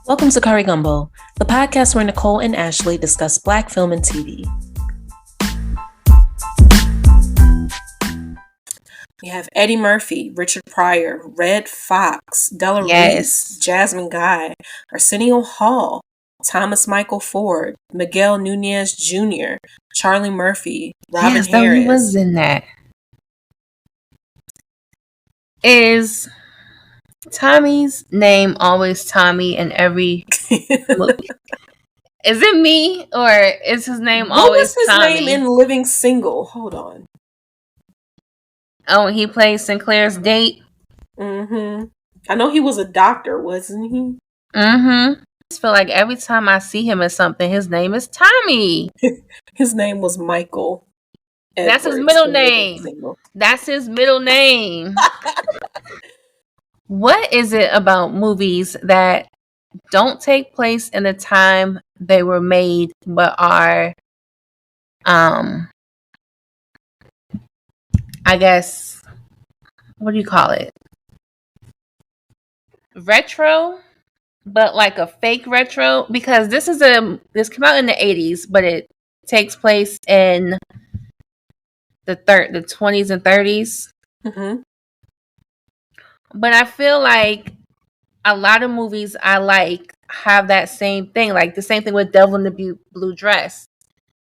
Welcome to Curry Gumbo, the podcast where Nicole and Ashley discuss Black film and TV. We have Eddie Murphy, Richard Pryor, Red Fox, Della Reese, Jasmine Guy, Arsenio Hall, Thomas Michael Ford, Miguel Nunez Jr., Charlie Murphy, Robin Harris. He was in that. Is Tommy's name always Tommy in every movie? Is it me, or is his name always Tommy? What was his name in Living Single? Hold on. Oh, he plays Sinclair's date? Mm-hmm. I know he was a doctor, wasn't he? Mm-hmm. I just feel like every time I see him in something, his name is Tommy. His name was Michael That's his middle name. That's his middle name. What is it about movies that don't take place in the time they were made, but are, I guess, what do you call it? Retro, but like a fake retro? Because this came out in the 80s, but it takes place in the 20s and 30s. Mm-hmm. But I feel like a lot of movies I like have that same thing. Like the same thing with Devil in the Blue Dress.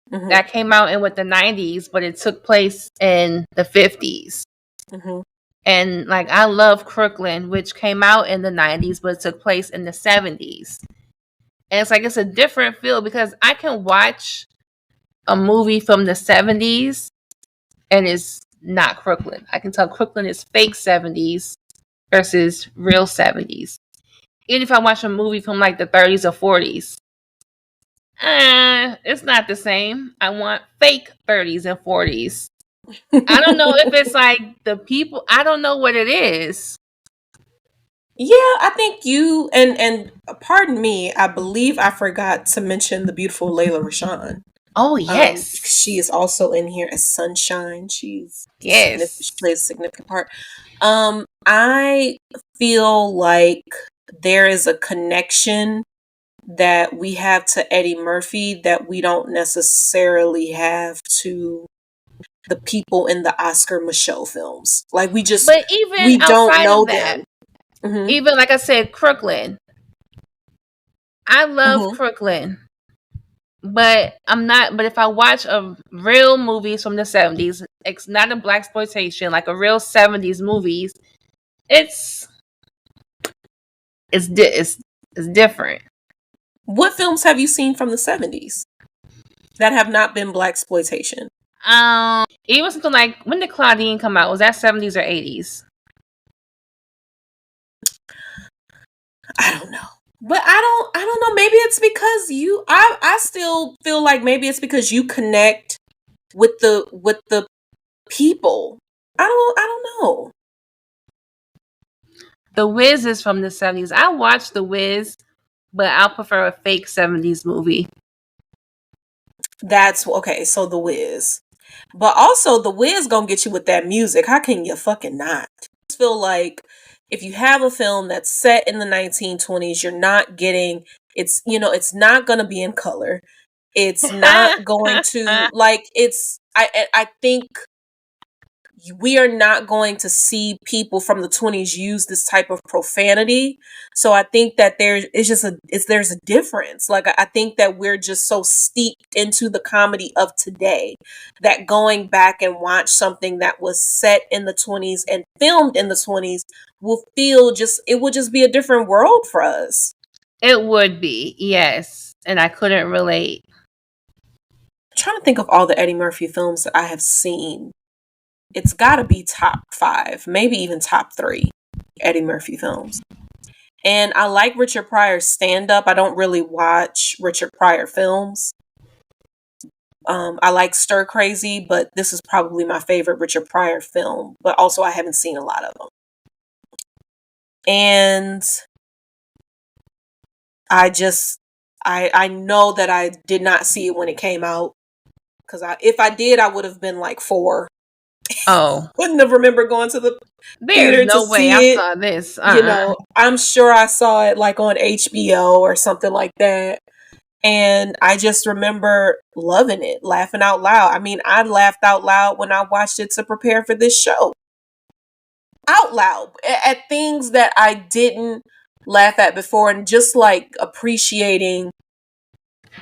Mm-hmm. That came out in the 90s, but it took place in the 50s. Mm-hmm. And like I love Crooklyn, which came out in the 90s, but it took place in the 70s. And it's like it's a different feel because I can watch a movie from the 70s and it's not Crooklyn. I can tell Crooklyn is fake 70s versus real 70s. Even if I watch a movie from like the 30s or 40s, it's not the same. I want fake 30s and 40s. I don't know if it's like the people. I don't know what it is. Yeah, I think you and pardon me, I believe I forgot to mention the beautiful Layla Rashawn. Oh yes, she is also in here as Sunshine. She plays a significant part. I feel like there is a connection that we have to Eddie Murphy that we don't necessarily have to the people in the Oscar Michelle films. Like we don't know them. Mm-hmm. Even like I said, Crooklyn. I love Crooklyn. But I'm not. But if I watch a real movies from the 70s, it's not a blaxploitation, like a real 70s movies. It's different. What films have you seen from the 70s that have not been blaxploitation? Even something like when did Claudine come out? Was that 70s or 80s? I don't know. But I don't know. Maybe it's because I still feel like maybe it's because you connect with the people. I don't know. The Wiz is from the 70s. I watched The Wiz, but I'll prefer a fake 70s movie. That's okay. So The Wiz, but also The Wiz gonna get you with that music. How can you fucking not? I just feel like if you have a film that's set in the 1920s, you're not getting it's not gonna be in color. It's not going to I think we are not going to see people from the 20s use this type of profanity. So I think that there's a difference. Like I think that we're just so steeped into the comedy of today that going back and watch something that was set in the 20s and filmed in the 20s will it would just be a different world for us. It would be, yes. And I couldn't relate. I'm trying to think of all the Eddie Murphy films that I have seen. It's got to be top 5, maybe even top 3 Eddie Murphy films. And I like Richard Pryor's stand-up. I don't really watch Richard Pryor films. I like Stir Crazy, but this is probably my favorite Richard Pryor film. But also I haven't seen a lot of them. And I know that I did not see it when it came out. Because if I did, I would have been like 4. Oh, Wouldn't have remembered going to the there's theater to no way I see it. saw this. You know, I'm sure I saw it like on HBO or something like that. And I just remember loving it, laughing out loud. I mean, I laughed out loud when I watched it to prepare for this show. Out loud at things that I didn't laugh at before, and just like appreciating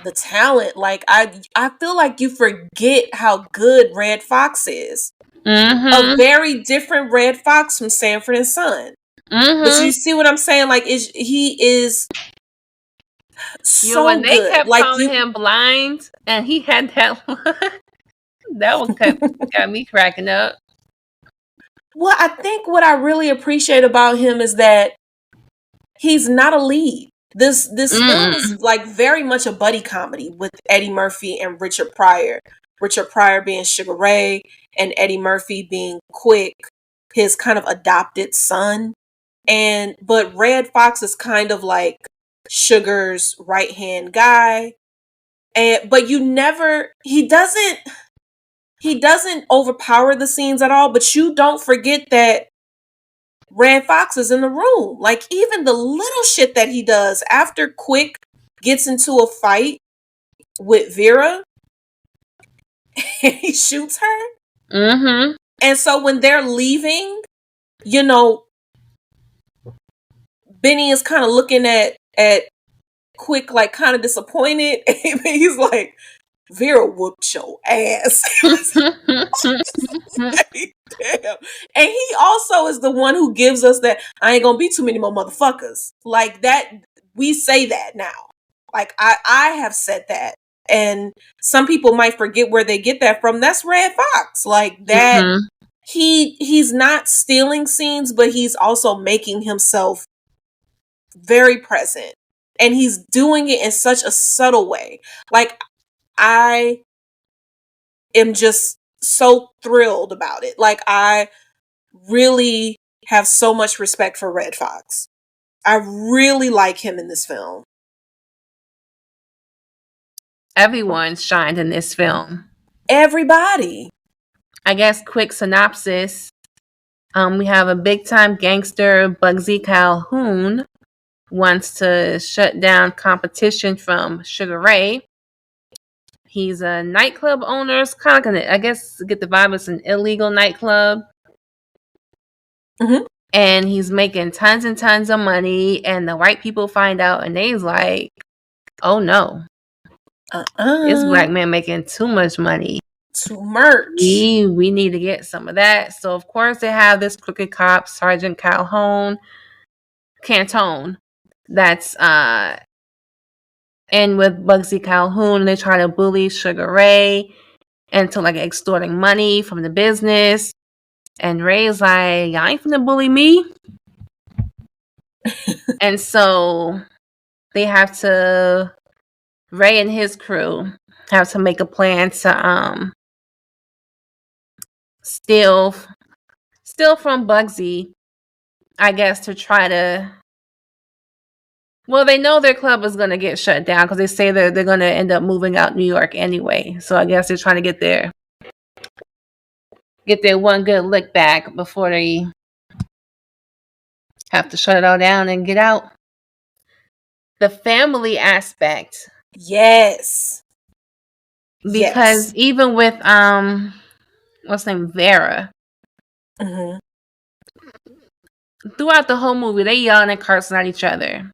the talent. Like I feel like you forget how good Red Fox is. A Mm-hmm. very different Red Fox from Sanford and Son. But Mm-hmm. you see what I'm saying? Like he is When so they good. kept Like calling you him blind and he had that that one got me cracking up. Well, I think what I really appreciate about him is that he's not a lead. This film Mm-mm. is like very much a buddy comedy with Eddie Murphy and Richard Pryor. Richard Pryor being Sugar Ray and Eddie Murphy being Quick, his kind of adopted son. And but Red Fox is kind of like Sugar's right-hand guy. And but you never he doesn't overpower the scenes at all, but you don't forget that Red Fox is in the room. Like even the little shit that he does after Quick gets into a fight with Vera and he shoots her. Mm-hmm. And so when they're leaving, you know, Benny is kind of looking at Quick like kind of disappointed. And he's like, Vera whooped your ass. Like, damn. And he also is the one who gives us that I ain't gonna be too many more motherfuckers. Like that, we say that now. Like I have said that. And some people might forget where they get that from. That's Red Fox. Like that Mm-hmm. he's not stealing scenes, but he's also making himself very present. And he's doing it in such a subtle way. Like I am just so thrilled about it. Like I really have so much respect for Red Fox. I really like him in this film. Everyone shined in this film. Everybody. I guess quick synopsis. We have a big time gangster, Bugsy Calhoun, wants to shut down competition from Sugar Ray. He's a nightclub owner. It's kind of gonna, I guess, get the vibe. It's an illegal nightclub. Mm-hmm. And he's making tons and tons of money. And the white people find out, and they's like, "Oh no, this black man making too much money. Too much. We need to get some of that." So of course they have this crooked cop, Sergeant Cantone, that's in with Bugsy Calhoun. They try to bully Sugar Ray into like extorting money from the business. And Ray's like, y'all ain't finna bully me. And so they have to, Ray and his crew have to make a plan to steal from Bugsy, I guess, to try to, well, they know their club is going to get shut down because they say they're going to end up moving out New York anyway. So I guess they're trying to get their one good lick back before they have to shut it all down and get out. The family aspect. Yes. Because even with what's her name, Vera, Mm-hmm. throughout the whole movie they yelling and cursing at each other.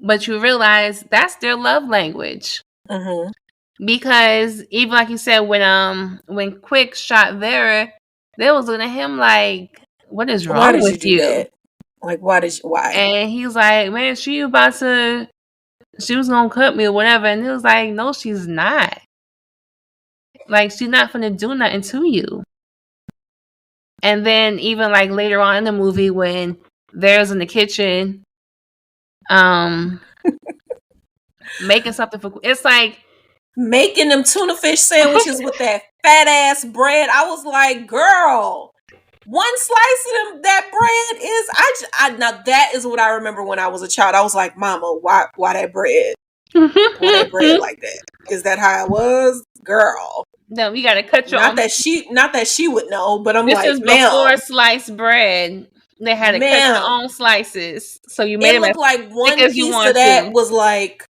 But you realize that's their love language. Mm-hmm. Because even like you said, when Quick shot Vera, they was looking at him like, what is Why wrong did you with do you? that? Like why? And he's like, man, she was gonna cut me or whatever. And he was like, no, she's not. Like, she's not gonna do nothing to you. And then even like later on in the movie when Vera's in the kitchen, making something for, it's like Making them tuna fish sandwiches with that fat ass bread. I was like, girl, one slice of that bread is now that is what I remember when I was a child. I was like, mama, why that bread? Why that bread like that? Is that how it was? Girl. No, we gotta cut your Not own. that she would know, but I'm This like, is before ma'am, sliced bread. They had to cut your ma'am. own slices, so you made It them as looked like thick one as you piece of want that to. was like,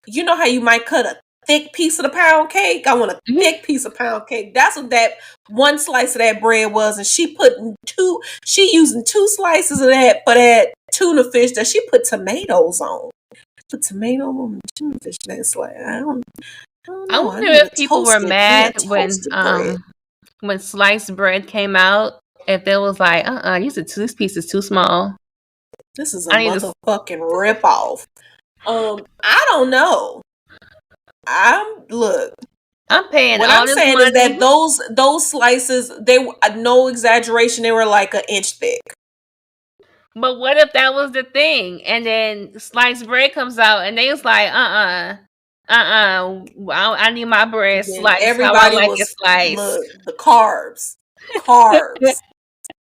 you know how you might cut a thick piece of the pound cake? I want a Mhm. thick piece of pound cake. That's what that one slice of that bread was. And she using two slices of that for that tuna fish that she put tomatoes on. Put tomato on the tuna fish. That's like, I don't I know. I wonder need a if people were mad toasted bread. when sliced bread came out. If they was like, this piece is too small. This is a I need to. motherfucking ripoff. I don't know. Look. I'm paying What all I'm this saying is money. that those slices, they were no exaggeration, they were like an inch thick. But what if that was the thing, and then sliced bread comes out, and they was like, I need my bread Then sliced how I everybody like it was sliced. look the carbs,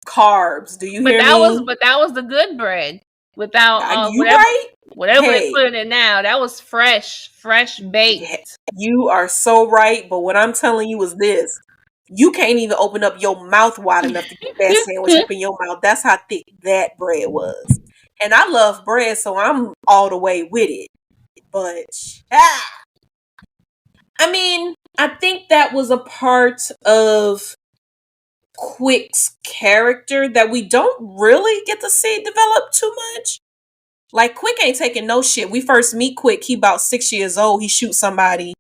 carbs. Do you hear me? But that was the good bread without You right? whatever they Hey, put in it now. That was fresh yeah, baked. you are so right. But what I'm telling you is this: you can't even open up your mouth wide enough to get that sandwich up in your mouth. That's how thick that bread was. And I love bread, so I'm all the way with it. But I mean, I think that was a part of Quick's character that we don't really get to see develop too much. Like Quick ain't taking no shit. We first meet Quick, he about 6 years old. He shoots somebody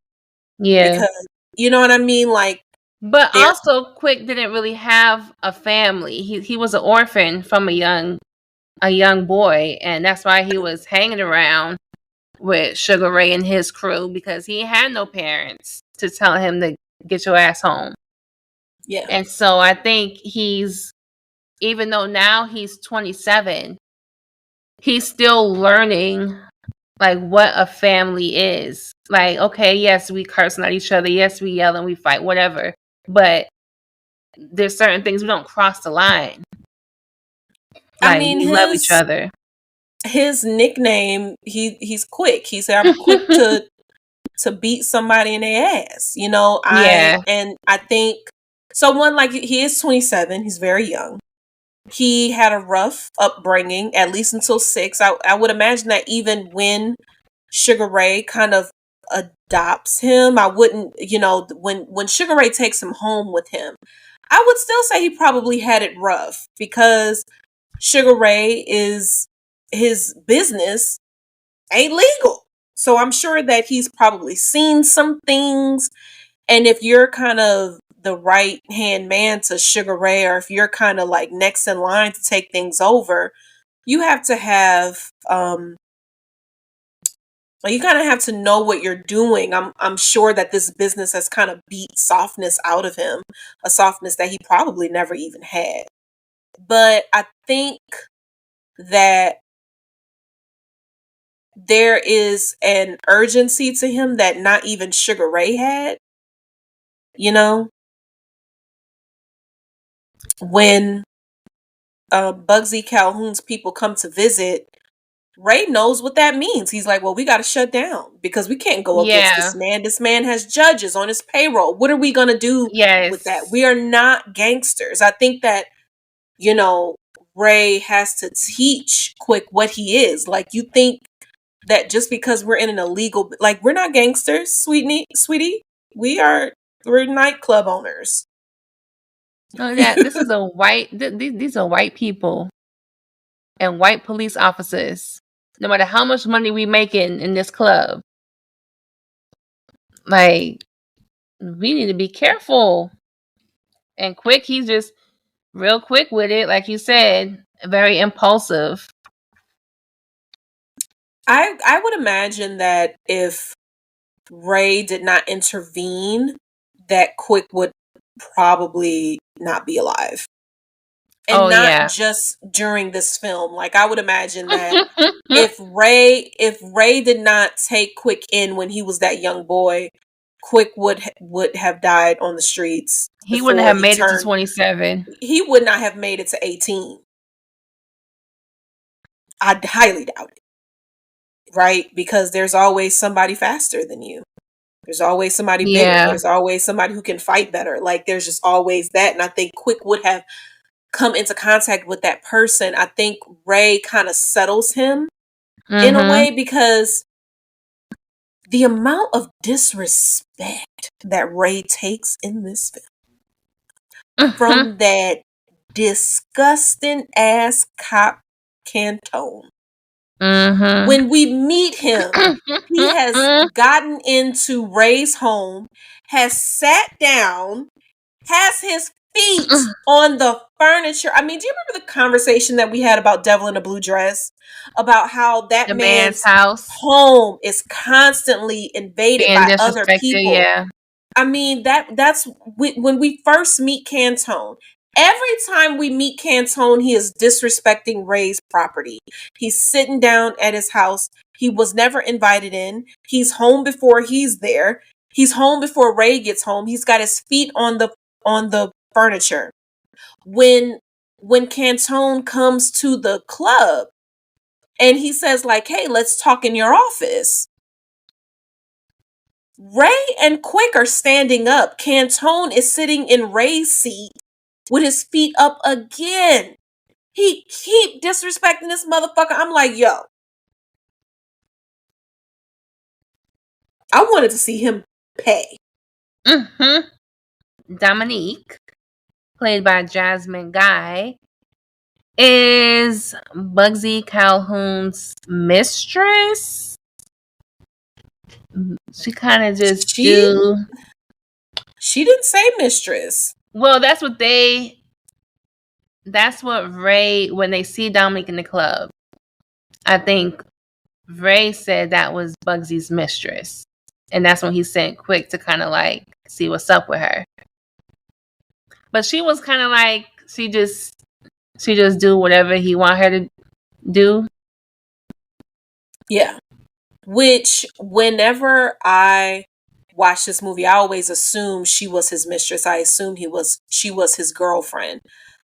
Yeah. because you know what I mean. Like But they're, also Quick didn't really have a family. He was an orphan from a young boy, and that's why he was hanging around with Sugar Ray and his crew because he had no parents to tell him to get your ass home. yeah. And so I think even though now he's 27, he's still learning like what a family is. Like, okay, yes, we cursing at each other. Yes, we yell and we fight, whatever. But there's certain things we don't cross the line. I Like mean we love each other. his nickname, he's Quick. He said I'm quick to beat somebody in their ass. You know, Yeah. I think someone like he is 27, he's very young. He had a rough upbringing, at least until 6. I would imagine that even when Sugar Ray kind of adopts him, I wouldn't, when Sugar Ray takes him home with him, I would still say he probably had it rough because Sugar Ray is his business ain't legal. So I'm sure that he's probably seen some things. And if you're kind of the right hand man to Sugar Ray, or if you're kind of like next in line to take things over, you have to have you kind of have to know what you're doing. I'm sure that this business has kind of beat softness out of him, a softness that he probably never even had. But I think that there is an urgency to him that not even Sugar Ray had. You know, when Bugsy Calhoun's people come to visit, Ray knows what that means. He's like, well, we got to shut down because we can't go against this Yeah. man. This man has judges on his payroll. What are we going to do with that? Yes. We are not gangsters. I think that, Ray has to teach Quick what he is. Like, you think that just because we're in an illegal, like, we're not gangsters, sweetie. We're nightclub owners. Oh, yeah. This is a white. These are white people and white police officers. No matter how much money we making in this club, like we need to be careful. And Quick, he's just real quick with it, like you said, very impulsive. I would imagine that if Ray did not intervene, that Quick would probably not be alive. And Oh not yeah. just during this film. Like I would imagine that if Ray did not take Quick in when he was that young boy, Quick would have died on the streets He wouldn't before have he made it to turned. 27. He would not have made it to 18. I highly doubt it. Right? Because there's always somebody faster than you. There's always somebody bigger. Yeah. There's always somebody who can fight better. Like there's just always that. And I think Quick would have come into contact with that person. I think Ray kind of settles him in a Mm-hmm. way because the amount of disrespect that Ray takes in this film Mm-hmm. from that disgusting ass cop Cantone. Mm-hmm. When we meet him, he has gotten into Ray's home, has sat down, has his feet on the furniture. I mean, do you remember the conversation that we had about Devil in a Blue Dress? About how that The man's man's house home is constantly invaded being by other disrespected. people. Yeah. I mean, that's when we first meet Cantone. Every time we meet Cantone, he is disrespecting Ray's property. He's sitting down at his house. He was never invited in. He's home before he's there. He's home before Ray gets home. He's got his feet on the furniture. When Cantone comes to the club and he says like, "Hey, let's talk in your office." Ray and Quick are standing up. Cantone is sitting in Ray's seat with his feet up again. He keep disrespecting this motherfucker. I'm like, yo. I wanted to see him pay. Mm-hmm. Dominique, played by Jasmine Guy, is Bugsy Calhoun's mistress. She kind of just She do. she didn't say mistress. Well, that's what they. That's what Ray, when they see Dominique in the club, I think Ray said that was Bugsy's mistress, and that's when he sent Quick to kind of like see what's up with her. But she was kind of like she just do whatever he want her to do. Yeah. Which whenever I watch this movie, I always assume she was his mistress. I assume she was his girlfriend.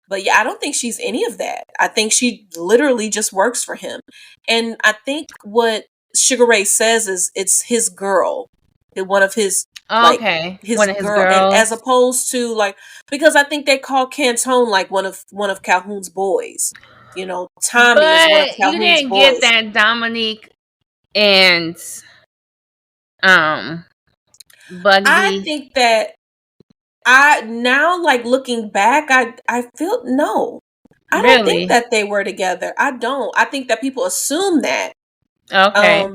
But yeah, I don't think she's any of that. I think she literally just works for him. And I think what Sugar Ray says is it's his girl. One of his Oh, like okay, his one of his girl, and girls. as opposed to like, because I think they call Cantone like one of Calhoun's boys. You know, Tommy is one of But you Calhoun's didn't get boys. that Dominique and um I Bugsy. think that I now, like looking back, I feel no. I don't think Really? that they were together. I don't. I think that people assume that. Okay.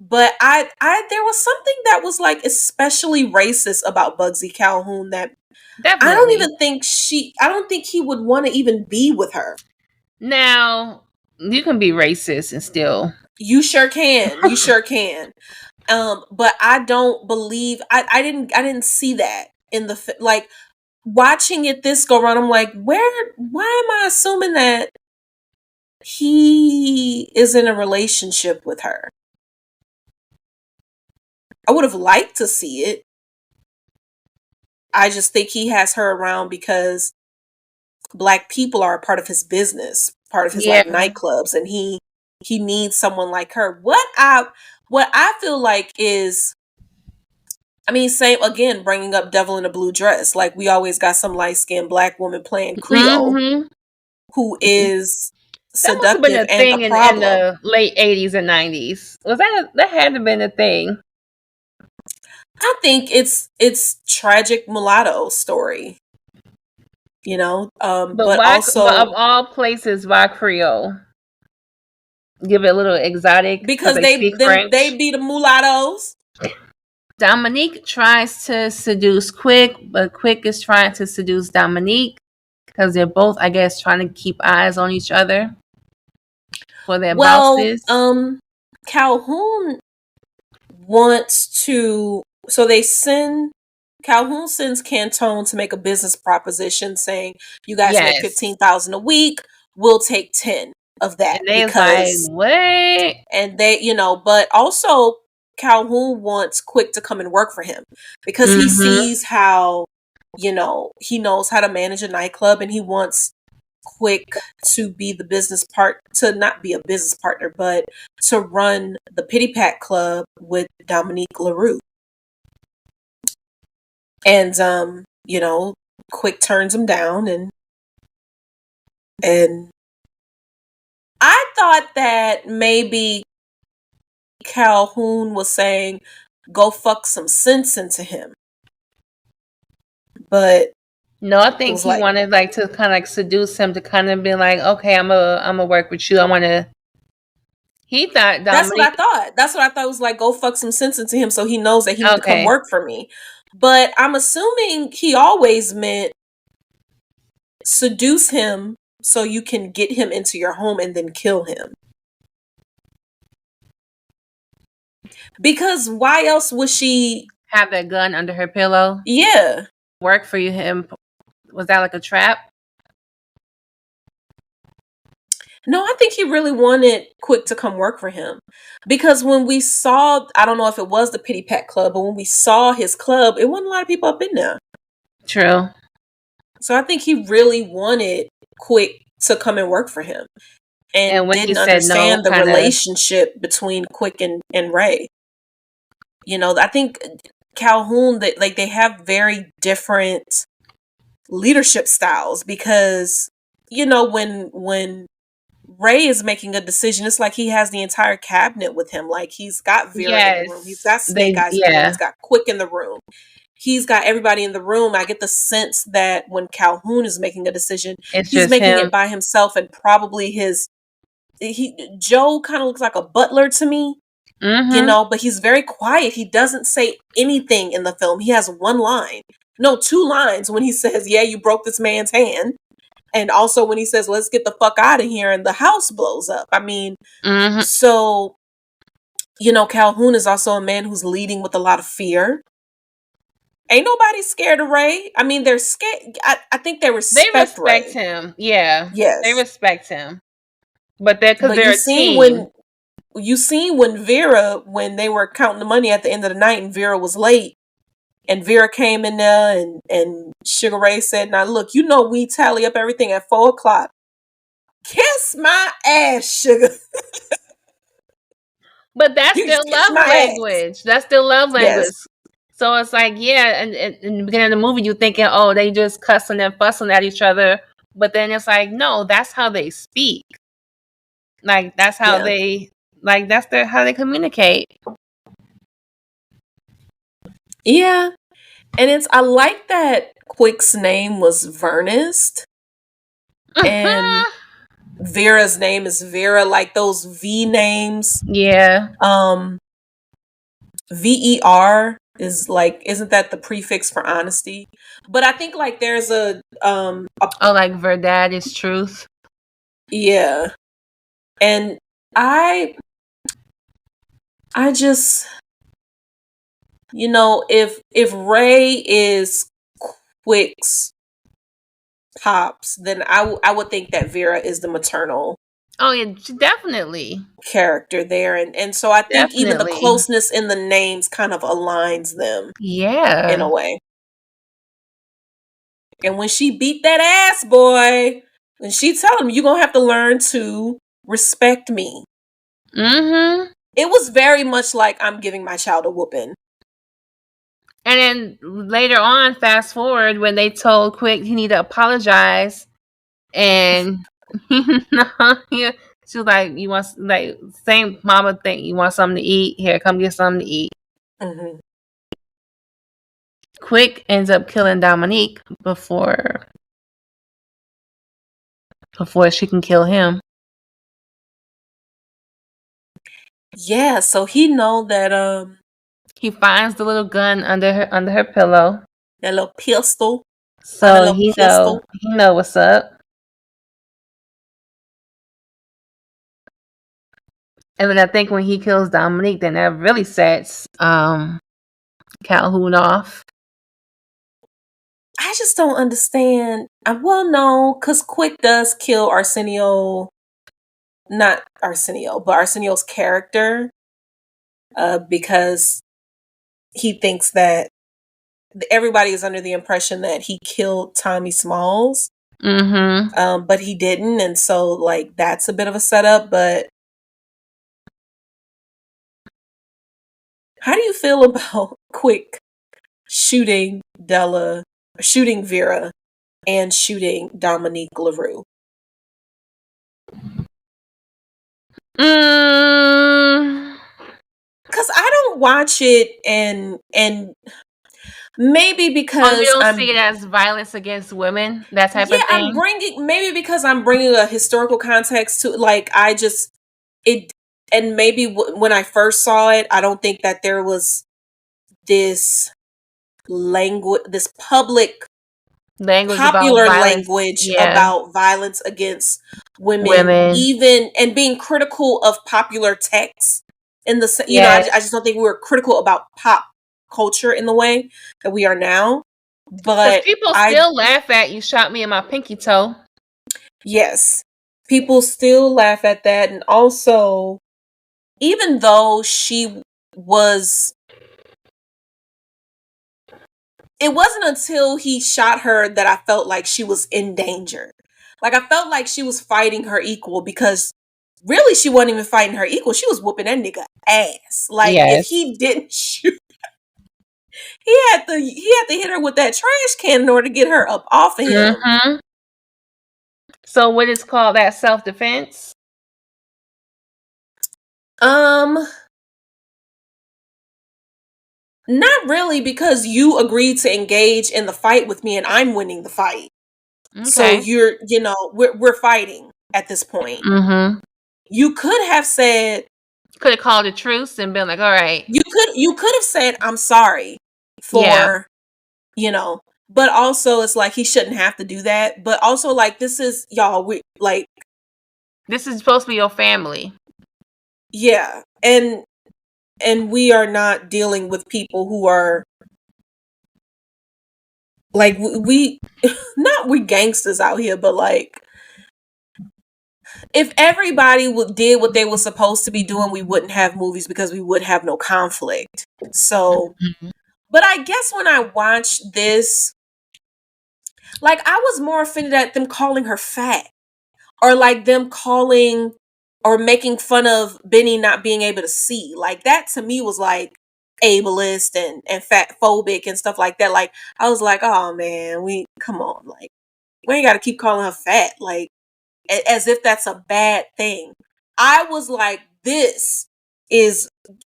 But I there was something that was like especially racist about Bugsy Calhoun that Definitely. I don't think he would want to even be with her. Now, you can be racist and still. You sure can. You sure can. But I don't believe I didn't see that in the like watching it this go around. I'm like, why am I assuming that he is in a relationship with her? I would have liked to see it. I just think he has her around because black people are a part of his business, part of his like Yeah. nightclubs, and he needs someone like her. What I feel like is, I mean, same again, bringing up Devil in a Blue Dress. Like we always got some light skinned black woman playing Creole Mm-hmm. who is That must have been seductive a and a thing in problem. the late 80s and 90s. Was that had to have been a thing? I think it's tragic mulatto story, you know. But But why? But of also all places, why Creole? Give it a little exotic because because they speak they French. be the mulattoes. Dominique tries to seduce Quick, but Quick is trying to seduce Dominique because they're both, I guess, trying to keep eyes on each other for their Well, bosses. Calhoun wants to, so they send Calhoun sends Cantone to make a business proposition saying, "You guys make Yes. 15,000 a week. We'll take 10 of that And they was like, because." what? And they, you know, but also Calhoun wants Quick to come and work for him because he Mm-hmm. sees how, you know, he knows how to manage a nightclub, and he wants Quick to be the to not be a business partner, but to run the Pity Pat Club with Dominique LaRue. And Quick turns him down, and I thought that maybe Calhoun was saying, go fuck some sense into him. But no, I it think was he like, wanted like to kind of like seduce him to kind of be like, okay, I'm a work with you. I want to. He thought that's what I Dominique. thought. That's what I thought was like, go fuck some sense into him so he knows that he need to come Okay, work for me. But I'm assuming he always meant seduce him so you can get him into your home and then kill him. Because why else would she have that gun under her pillow. Yeah. Work for you. Him. Was that like a trap? No, I think he really wanted Quick to come work for him. Because when we saw, I don't know if it was the Pity Pat Club, but when we saw his club, it wasn't a lot of people up in there. True. So I think he really wanted Quick to come and work for him. And when he didn't said no, understand the relationship between Quick and Ray. I think Calhoun, they have very different leadership styles because, when Ray is making a decision, it's like he has the entire cabinet with him. Like he's got Vera in the room. He's got Snake Eyes in the room. He's got Quick in the room. He's got everybody in the room. I get the sense that when Calhoun is making a decision, he's making it by himself, and probably Joe kind of looks like a butler to me, but he's very quiet. He doesn't say anything in the film. He has one line. No, two lines when he says, yeah, you broke this man's hand. And also when he says, let's get the fuck out of here, and the house blows up. I mean, so, Calhoun is also a man who's leading with a lot of fear. Ain't nobody scared of Ray. I mean, they're scared. I think they respect Ray. him. Yeah. Yes. They respect him. But they're a team. When they were counting the money at the end of the night and Vera was late, and Vera came in there and Sugar Ray said, now look, we tally up everything at 4:00. Kiss my ass, Sugar. But that's their love language. That's their love language. Yes. So it's like, yeah, and in the beginning of the movie, you're thinking, oh, they just cussing and fussing at each other. But then it's like, no, that's how they speak. Like, that's how they, like, that's how they communicate. Yeah. And I like that Quick's name was Vernest. And Vera's name is Vera, like those V names. Yeah. VER is like, isn't that the prefix for honesty? But I think like there's like Verdad is truth. Yeah. And I just, if Ray is Quick's pops, then I would think that Vera is the maternal. Oh yeah, definitely. Character there, and so I think even the closeness in the names kind of aligns them. Yeah. In a way. And when she beat that ass boy, when she tell him, you're gonna have to learn to respect me. It was very much like I'm giving my child a whooping. And then later on, fast forward, when they told Quick he needed to apologize, and she was like, "You want like same mama thing? You want something to eat? Here, come get something to eat." Quick ends up killing Dominique before she can kill him. Yeah, so he know that he finds the little gun under her pillow. That little pistol. So he know what's up. And then I think when he kills Dominique, then that really sets Calhoun off. I just don't understand. Well, no, because Quick does kill Arsenio. Not Arsenio, but Arsenio's character. Because he thinks that everybody is under the impression that he killed Tommy Smalls. But he didn't, and so like that's a bit of a setup. But how do you feel about Quick shooting Vera, and shooting Dominique LaRue? Because I don't watch it, and maybe You because don't see it as violence against women, that type of I'm thing? maybe because I'm bringing a historical context to, like, I just, it, and maybe when I first saw it, I don't think that there was this this Language about popular violence. language Yeah. about violence against women, Women. even, and being critical of popular texts in the, Yes. I just don't think we were critical about pop culture in the way that we are now. Because But people still laugh at "You shot me in my pinky toe." yes, people still laugh at that. And also, even though was, it wasn't until he shot her that I felt like she was in danger. Like, I felt like she was fighting her equal, because really she wasn't even fighting her equal. She was whooping that nigga ass. Like, if Yes. he didn't shoot, he had to hit her with that trash can in order to get her up off of him. Mm-hmm. So what is called that, self-defense? Not really, because you agreed to engage in the fight with me and I'm winning the fight. Okay. So we're fighting at this point. Mm-hmm. You could have said, Could have called a truce and been like, all right. you could have said, I'm sorry for, but also it's like, he shouldn't have to do that. But also, like, this is, y'all, This is supposed to be your family. Yeah. And we are not dealing with people who are like, we not we gangsters out here, but like, if everybody did what they were supposed to be doing, we wouldn't have movies, because we would have no conflict. So, but I guess when I watched this, like, I was more offended at them calling her fat, or like them calling or making fun of Benny not being able to see. Like, that to me was like ableist and fat phobic and stuff like that. Like, I was like, oh man, come on, like, we ain't got to keep calling her fat, like, as if that's a bad thing. I was like, this is,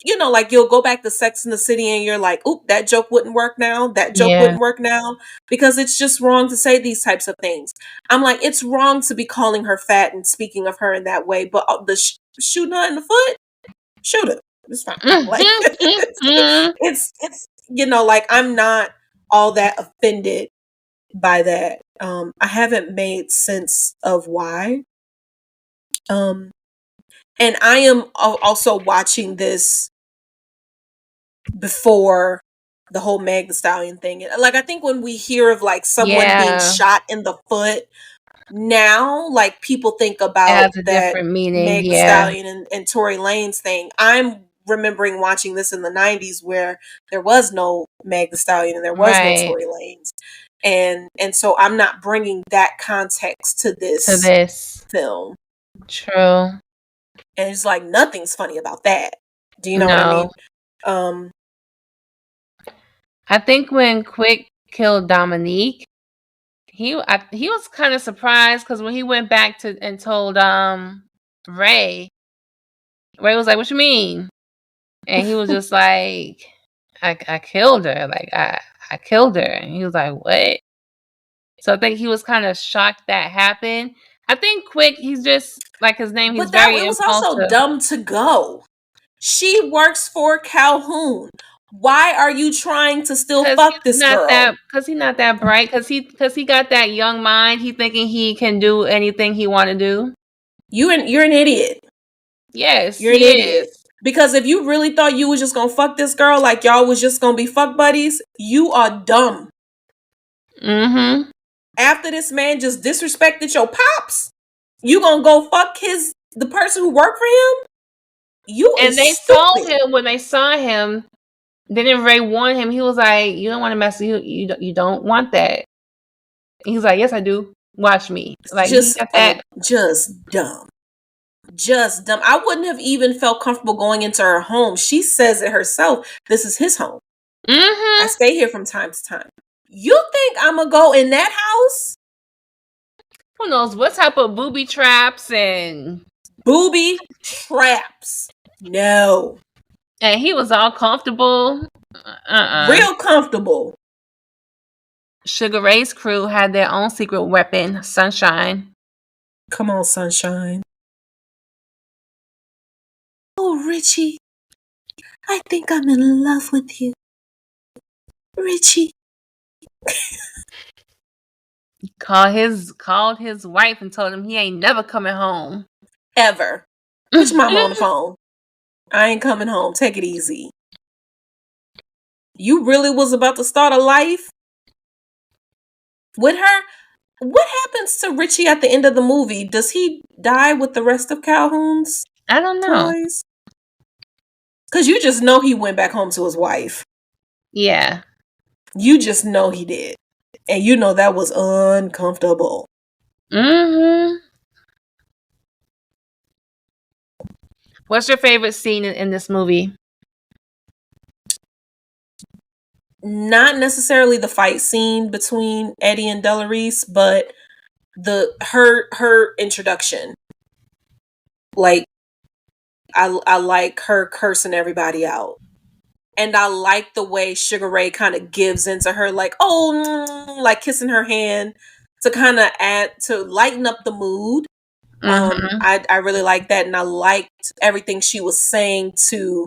like, you'll go back to Sex in the City and you're like, oop, that joke wouldn't work now. That joke Yeah. wouldn't work now, because it's just wrong to say these types of things. I'm like, it's wrong to be calling her fat and speaking of her in that way, but the shooting her in the foot, shoot her. It's fine. Like, it's like, I'm not all that offended by that. I haven't made sense of why. And I am also watching this before the whole Meg Thee Stallion thing. Like, I think when we hear of like someone being shot in the foot now, like, people think It about has a that different meaning. Meg Thee Yeah. Stallion and Tory Lanez thing. I'm remembering watching this in the 90s, where there was no Meg Thee Stallion and there was no Tory Lanez. And so I'm not bringing that context to this film. True. And it's like, nothing's funny about that. Do you know what I mean? I think when Quick killed Dominique, he was kind of surprised, because when he went back and told Ray was like, "What you mean?" And he was just like, I killed her. Like, I killed her. And he was like, what? So I think he was kind of shocked that happened. I think Quick, he's just like his name. He's very it was impulsive. also dumb to go. She works for Calhoun. Why are you trying to still fuck this girl? Because he's not that bright. Because he got that young mind. He thinking he can do anything he want to do. You're an idiot. Yes, you're an idiot. Because if you really thought you was just gonna fuck this girl, like y'all was just gonna be fuck buddies, you are dumb. Mm-hmm. After this man just disrespected your pops, you gonna go fuck the person who worked for him? And they stupid. told him when they saw him. Didn't Ray warn him? He was like, "You don't want to mess with you. You don't want that." He's like, "Yes, I do. Watch me." Like, he got that. Just dumb. Just dumb. I wouldn't have even felt comfortable going into her home. She says it herself. This is his home. I Mm-hmm. stay here from time to time. You think I'm gonna go in that house? Who knows what type of booby traps and Booby traps. No. he was all comfortable. Real comfortable. Sugar Ray's crew had their own secret weapon, Sunshine. Come on, sunshine. Oh, Richie. I think I'm in love with you. Richie. Called his wife and told him he ain't never coming home. Ever. Put your mama on the phone. I ain't coming home. Take it easy. You really was about to start a life with her? What happens to Richie at the end of the movie? Does he die with the rest of Calhoun's I don't know. toys? Because you just know he went back home to his wife. Yeah. You just know he did. And you know that was uncomfortable. Mm-hmm. What's your favorite scene in this movie? Not necessarily the fight scene between Eddie and Delarice, but her introduction. Like, I like her cursing everybody out. And I like the way Sugar Ray kind of gives into her, like, oh, like kissing her hand to kind of add to lighten up the mood. Mm-hmm. I really like that, and I liked everything she was saying to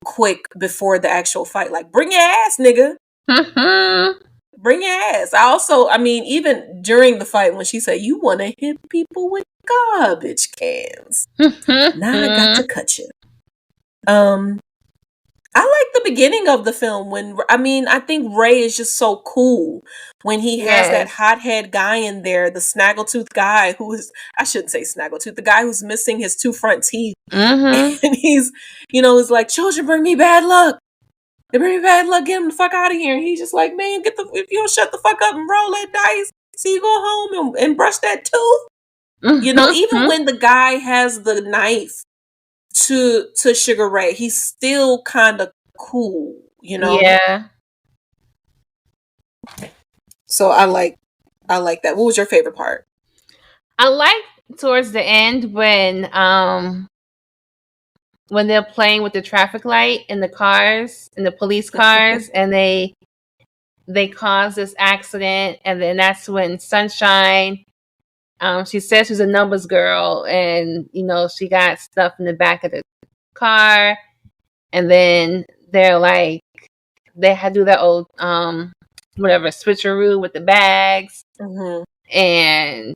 Quick before the actual fight, like, bring your ass, nigga. Mm-hmm. Bring your ass. I mean, even during the fight when she said, you want to hit people with garbage cans. Now I got to cut you. I like the beginning of the film I think Ray is just so cool when he has that Yes. hothead guy in there, the snaggletooth guy I shouldn't say snaggletooth, the guy who's missing his 2 front teeth. Mm-hmm. And he's like, children bring me bad luck. They bring me bad luck, get him the fuck out of here. And he's just like, man, if you don't shut the fuck up and roll that dice, so you go home and brush that tooth. Even when the guy has the knife to Sugar Ray, he's still kind of cool, Yeah. So I like that. What was your favorite part? I like towards the end when they're playing with the traffic light in the cars, in the police cars, and they cause this accident, and then that's when Sunshine, she says she's a numbers girl, and she got stuff in the back of the car, and then they're like, they had to do that old whatever switcheroo with the bags, Mm-hmm. and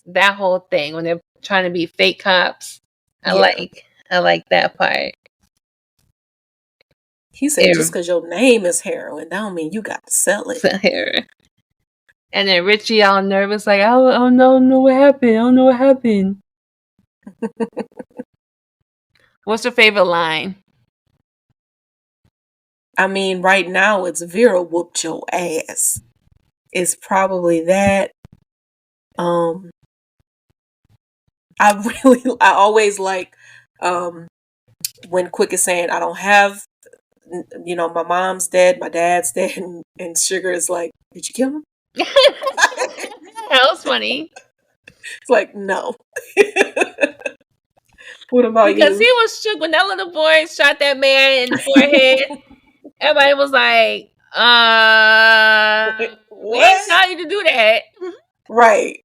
that whole thing when they're trying to be fake cops. I like that part. He said, just because your name is heroin, that don't mean you got to sell it. And then Richie all nervous, like, I don't know what happened. I don't know what happened. What's your favorite line? I mean, right now it's Vera whooped your ass. It's probably that. I always like when Quick is saying, I don't have, my mom's dead, my dad's dead, and Sugar is like, did you kill him? That was funny. It's like, no. What about because you? he was shook when that little boy shot that man in the forehead. Everybody was like, we ain't tell you to do that. Right.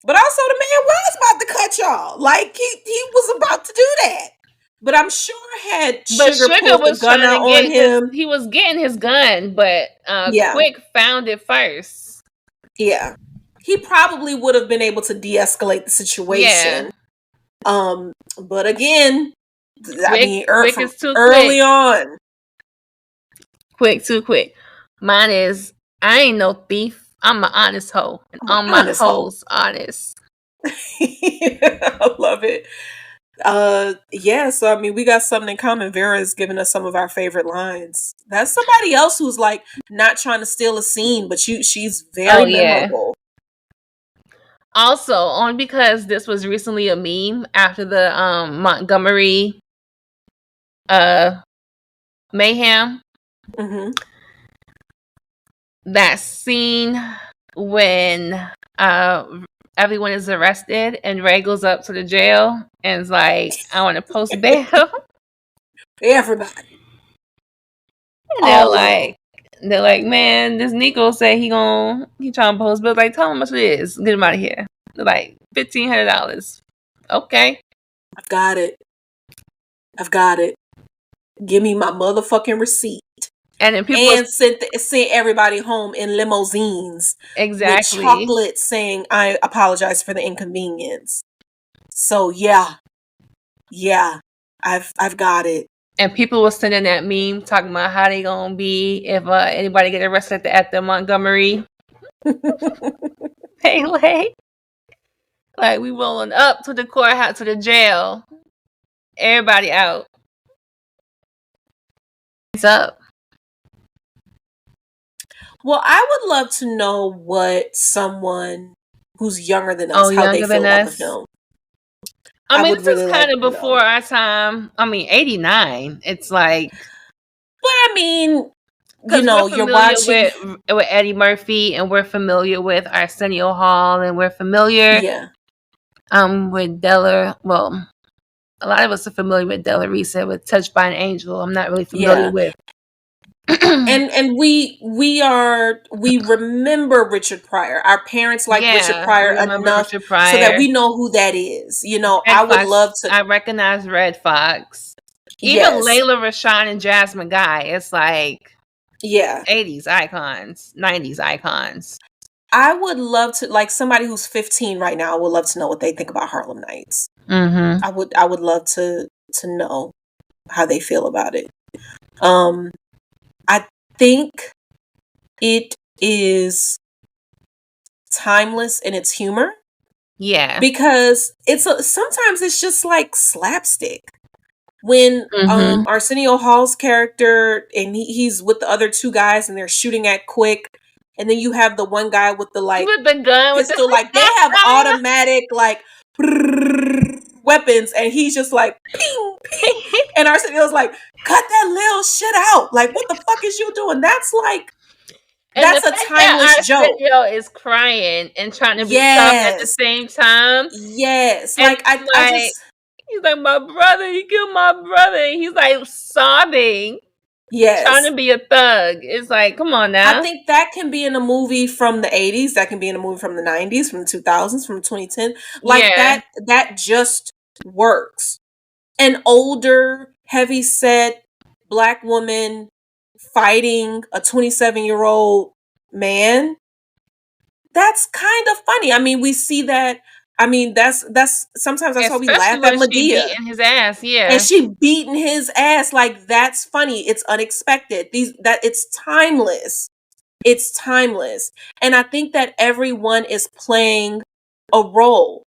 But also the man was about to cut y'all. Like, he was about to do that. But I'm sure had Sugar pulled the gun out on him. He was getting his gun, but Quick found it first. Yeah. He probably would have been able to de-escalate the situation. Yeah. But again, Quick is too early on. Quick, too quick. Mine is, I ain't no thief. I'm an honest hoe. And all my hoes honest. I love it. Yeah, so I mean, we got something in common. Vera is giving us some of our favorite lines. That's somebody else who's like not trying to steal a scene, but she's very memorable. Also, only because this was recently a meme after the Montgomery Mayhem. Mm-hmm. That scene when everyone is arrested and Ray goes up to the jail and is like, I want to post bail. Everybody. And All of them. they're like, man, this Nico said he trying to post bail. Like, tell him how much it is. Get him out of here. They're like, $1,500. Okay. I've got it. I've got it. Give me my motherfucking receipt. And then people And sent everybody home in limousines with exactly. chocolate saying, I apologize for the inconvenience. So yeah, I've got it. And people were sending that meme talking about how they gonna be if anybody get arrested at the Montgomery Paylay. Like, we rolling up to the courthouse, to the jail. Everybody out. What's up? Well, I would love to know what someone who's younger than us, how they feel about the film. I mean, this is kind of before our time. I mean, 89. It's like, but I mean, you know, you're watching with Eddie Murphy, and we're familiar with Arsenio Hall, and we're familiar, with Della. Well, a lot of us are familiar with Della Risa with "Touched by an Angel." I'm not really familiar with. and we remember Richard Pryor. Our parents like Richard Pryor enough so that we know who that is. You know, Red I would Fox, love to. I recognize Red Fox. Even Layla Rashawn and Jasmine Guy. It's like 80s icons, 90s icons. I would love to, like, somebody who's 15 right now. I would love to know what they think about Harlem Nights. Mm-hmm. I would love to know how they feel about it. I think it is timeless in its humor. Yeah. Because sometimes it's just like slapstick. When Arsenio Hall's character and he's with the other two guys and they're shooting at Quick, and then you have the one guy with the gun pistol, like they have automatic weapons, and he's just like ping ping, and Arsenio's like, cut that little shit out, like what the fuck is you doing? That's like, and that's a timeless joke. Arsenio is crying and trying to be tough at the same time. Yes, and like I just. He's like, my brother, he killed my brother. And he's like sobbing. Yes. Trying to be a thug. It's like, come on now. I think that can be in a movie from the 80s. That can be in a movie from the 90s, from the 2000s, from 2010. Like that just works. An older, heavy-set Black woman fighting a 27-year-old man. That's kind of funny. I mean, we see that. I mean, that's sometimes that's why we laugh at Madea. Beating his ass, and she beating his ass. Like, that's funny. It's unexpected. It's timeless. It's timeless, and I think that everyone is playing a role.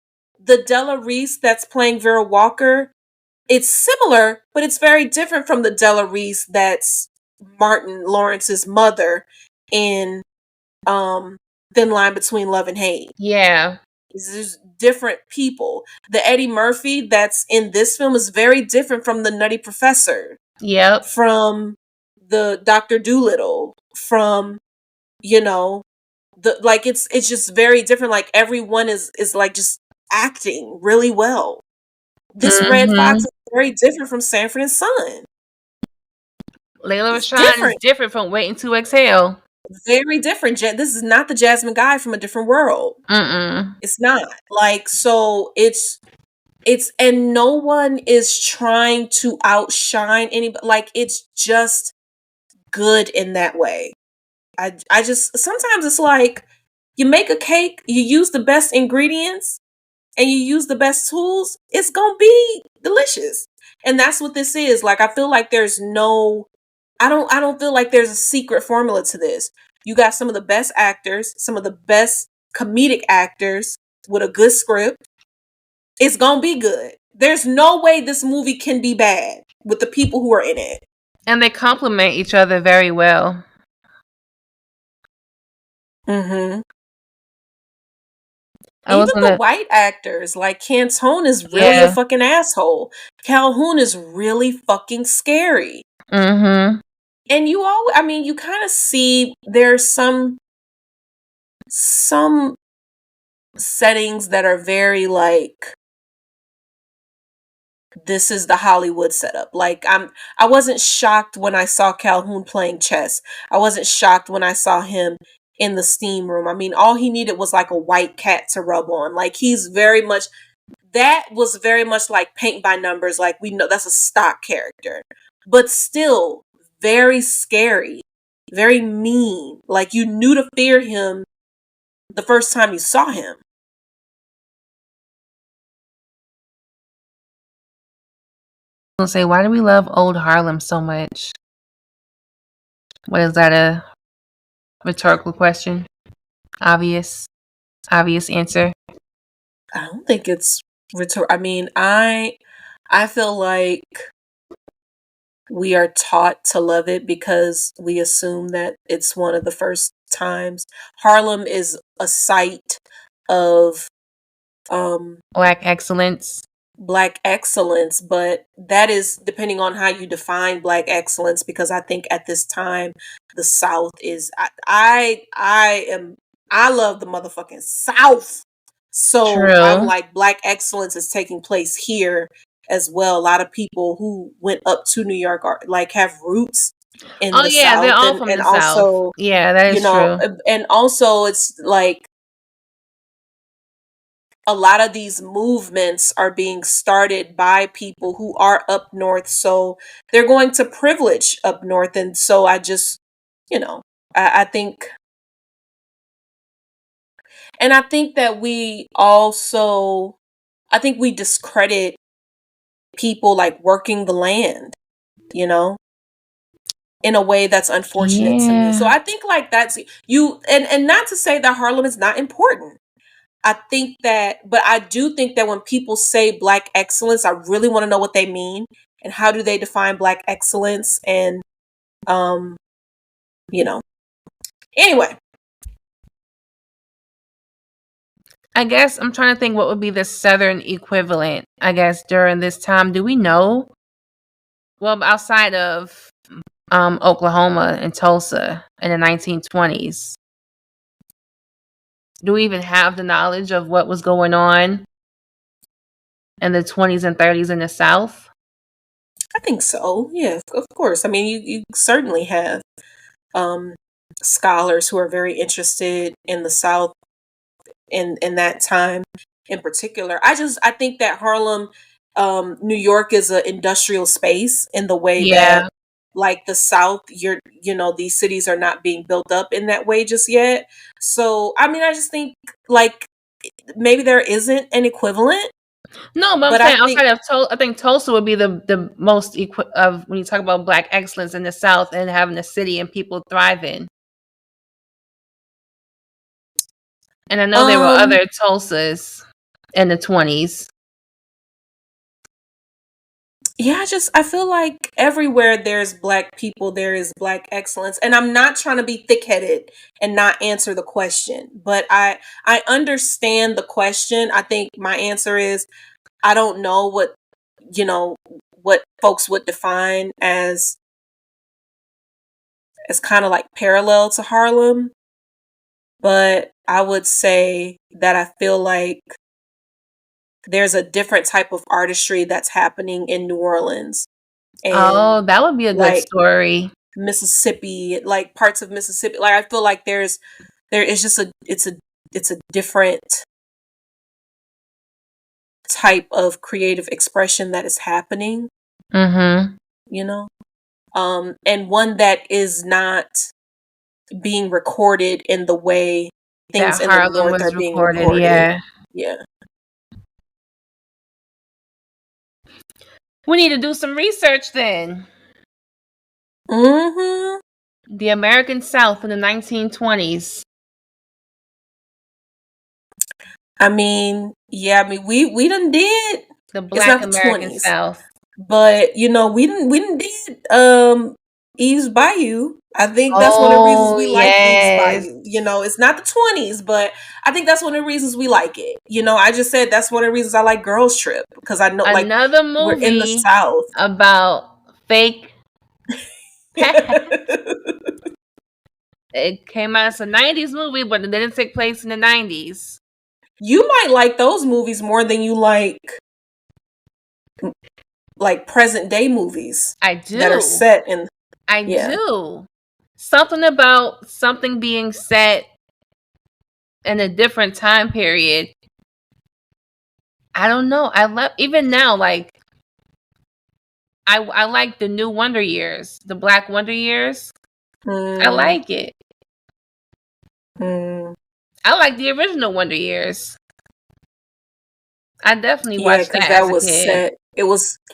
The Della Reese that's playing Vera Walker, it's similar, but it's very different from the Della Reese that's Martin Lawrence's mother in Thin Line Between Love and Hate. Yeah. There's different people. The Eddie Murphy that's in this film is very different from the Nutty Professor. Yep. From the Dr. Dolittle. From, you know, it's just very different. Like, everyone is like just acting really well. This Red Fox is very different from Sanford and Son. Layla Rashawn is different from Waiting to Exhale. Very different. This is not the Jasmine Guy from A Different World. It's not. Like, so it's and no one is trying to outshine anybody. Like, it's just good in that way. I just, sometimes it's like, you make a cake, you use the best ingredients, and you use the best tools, it's gonna be delicious. And that's what this is. Like, I feel like there's no, I don't feel like there's a secret formula to this. You got some of the best actors, some of the best comedic actors with a good script. It's gonna be good. There's no way this movie can be bad with the people who are in it. And they complement each other very well. Mm-hmm. Even the white actors, like Cantone is really a fucking asshole. Calhoun is really fucking scary. Mm-hmm. And you kind of see there's some settings that are very like, this is the Hollywood setup. Like I wasn't shocked when I saw Calhoun playing chess. I wasn't shocked when I saw him in the steam room. I mean, all he needed was like a white cat to rub on. Like he's very much, that was very much like paint by numbers. Like we know that's a stock character. But still very scary, very mean. Like you knew to fear him the first time you saw him. I'll say, why do we love old Harlem so much? What is that, a rhetorical question? Obvious answer. I don't think it's I mean, I feel like we are taught to love it because we assume that it's one of the first times. Harlem is a site of Black excellence. Black excellence, but that is depending on how you define Black excellence, because I think at this time the South is, I love the motherfucking South. So I'm True. like, Black excellence is taking place here as well. A lot of people who went up to New York are like have roots in Oh the yeah, they're South, all and from the South. also, Yeah, that is true. and also it's like a lot of these movements are being started by people who are up north, so they're going to privilege up north. And so I just, you know, I think, and I think that we also, I think we discredit people like working the land, you know, in a way that's unfortunate to me. So Yeah. I think like that's you, and not to say that Harlem is not important. I think that, but I do think that when people say Black excellence, I really want to know what they mean and how do they define Black excellence. And, um, you know, anyway, I guess I'm trying to think what would be the Southern equivalent, I guess, during this time. Do we know? Well, outside of Oklahoma and Tulsa in the 1920s, do we even have the knowledge of what was going on in the 20s and 30s in the South? I think so. Yeah, of course. I mean, you certainly have, um, scholars who are very interested in the South in that time in particular. I think that Harlem, New York is an industrial space in the way that Yeah. like the South, these cities are not being built up in that way just yet. So I mean, I just think like maybe there isn't an equivalent, No, but I'm but I saying think outside of Tulsa, I think Tulsa would be the most of when you talk about Black excellence in the South and having a city and people thriving. And I know there were um other Tulsas in the 20s. yeah, I feel like everywhere there's Black people, there is Black excellence. And I'm not trying to be thick-headed and not answer the question, but I understand the question. I think my answer is I don't know you know, what folks would define as kind of like parallel to Harlem, but I would say that I feel like there's a different type of artistry that's happening in New Orleans and Oh, that would be a good like story. Mississippi, like parts of Mississippi. Like I feel like there is just it's a different type of creative expression that is happening, Mm-hmm. you know? And one that is not being recorded in the way things That in the Harlem North are was being recorded, recorded. yeah. Yeah. We need to do some research then. Hmm. The American South in the 1920s. I mean, yeah, I mean we done did, The it's Black not the American 20s, South. but we done did Eve's Bayou. I think that's one of the reasons Oh, we like Eve's yes. Bayou. It's not the 20s, but I think that's one of the reasons we like it. I just said that's one of the reasons I like Girls Trip, because I know like Another we're in the movie South. about fake It came out as a 90s movie, but it didn't take place in the 90s. You might like those movies more than you like present day movies. I that are do. set in. I Yeah. do. Something about something being set in a different time period. I don't know. I love, even now, like, I like the new Wonder Years, the Black Wonder Years. I like it. I like the original Wonder Years. I definitely watched that that as a was kid. set. It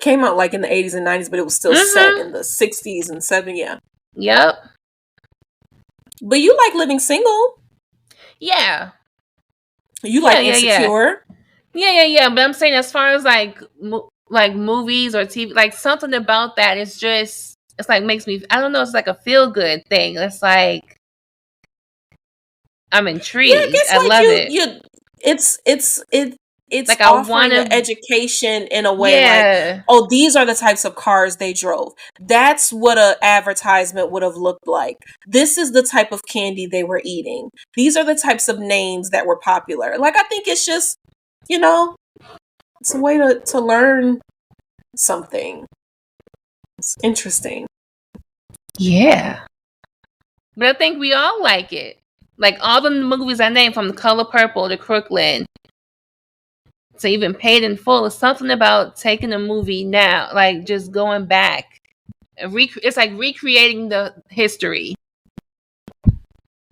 came out like in the 80s and 90s, but it was still set in the 60s and 70s. Yeah. Yep. But you like Living Single? Yeah. You like Insecure? Yeah. But I'm saying, as far as like movies or TV, like something about that is just, it's like makes me, I don't know, it's like a feel good thing. It's like I'm intrigued. Yeah, I guess I like love it. It's Like, I offering wanna, an education in a way, yeah. like, oh, these are the types of cars they drove. That's what an advertisement would have looked like. This is the type of candy they were eating. These are the types of names that were popular. Like, I think it's just, it's a way to learn something. It's interesting. Yeah. But I think we all like it. Like, all the movies I named, from The Color Purple to Crooklyn to even Paid in Full, is something about taking a movie now, like just going back. It's like recreating the history.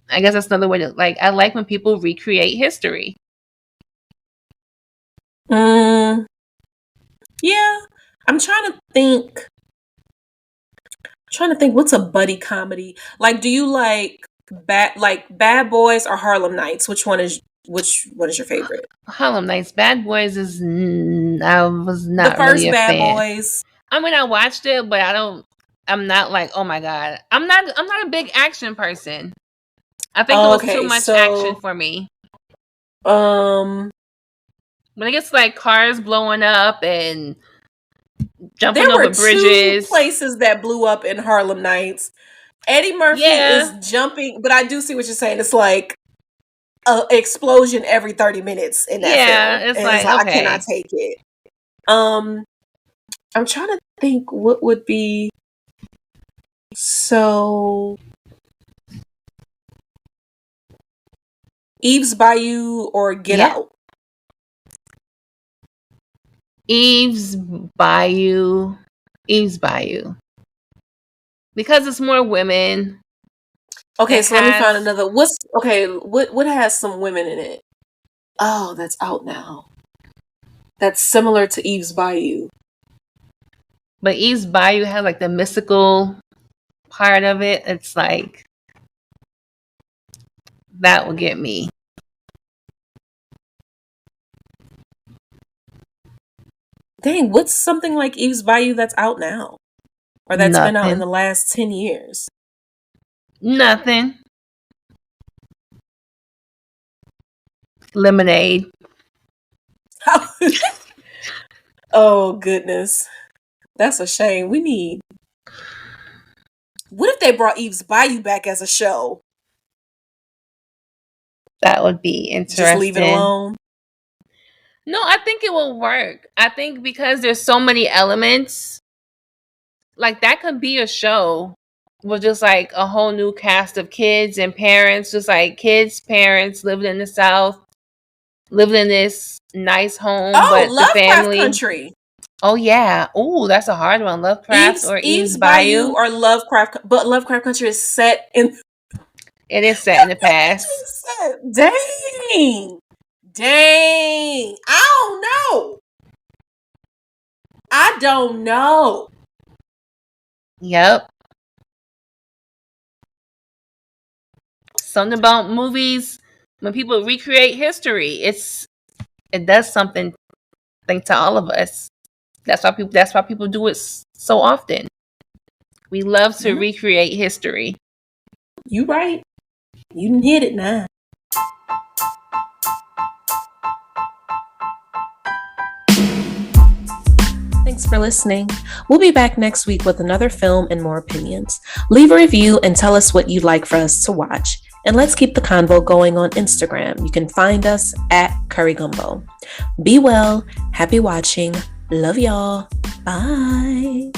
I guess that's another way to, like, I like when people recreate history. Yeah. I'm trying to think what's a buddy comedy. Like, do you like Bad Boys or Harlem Nights? Which one is your favorite? Harlem Nights. Bad Boys is, I was not The first really a Bad fan. Boys. I mean, I watched it, but I'm not like, oh my god. I'm not a big action person. I think it was too much action for me. When it gets like cars blowing up and jumping over bridges. There were 2 places that blew up in Harlem Nights. Eddie Murphy is jumping, but I do see what you're saying. It's like an explosion every 30 minutes in that film. It's like, okay. I cannot take it. I'm trying to think what would be so Eve's Bayou or Get Out. Eve's Bayou. Because it's more women. Okay, so let me find another. What has some women in it? Oh, that's out now. That's similar to Eve's Bayou. But Eve's Bayou has like the mystical part of it. It's like, that will get me. Dang, what's something like Eve's Bayou that's out now? Or that's been out in the last 10 years? Nothing. Lemonade. Oh, goodness. That's a shame. What if they brought Eve's Bayou back as a show? That would be interesting. Just leave it alone? No, I think it will work. I think because there's so many elements, like, that could be a show with just like a whole new cast of kids and parents, just like kids, parents living in the South, living in this nice home, but Lovecraft the family. Country. Oh yeah. Oh, that's a hard one. Lovecraft or Eve's Bayou or Lovecraft, but Lovecraft Country is set in. It is set in the past. Dang. I don't know. Yep. Something about movies, when people recreate history, it does something, I think, to all of us. That's why people do it so often. We love to recreate history. You right. You didn't hit it now. Thanks for listening. We'll be back next week with another film and more opinions. Leave a review and tell us what you'd like for us to watch. And let's keep the convo going on Instagram. You can find us at Curry Gumbo. Be well. Happy watching. Love y'all. Bye.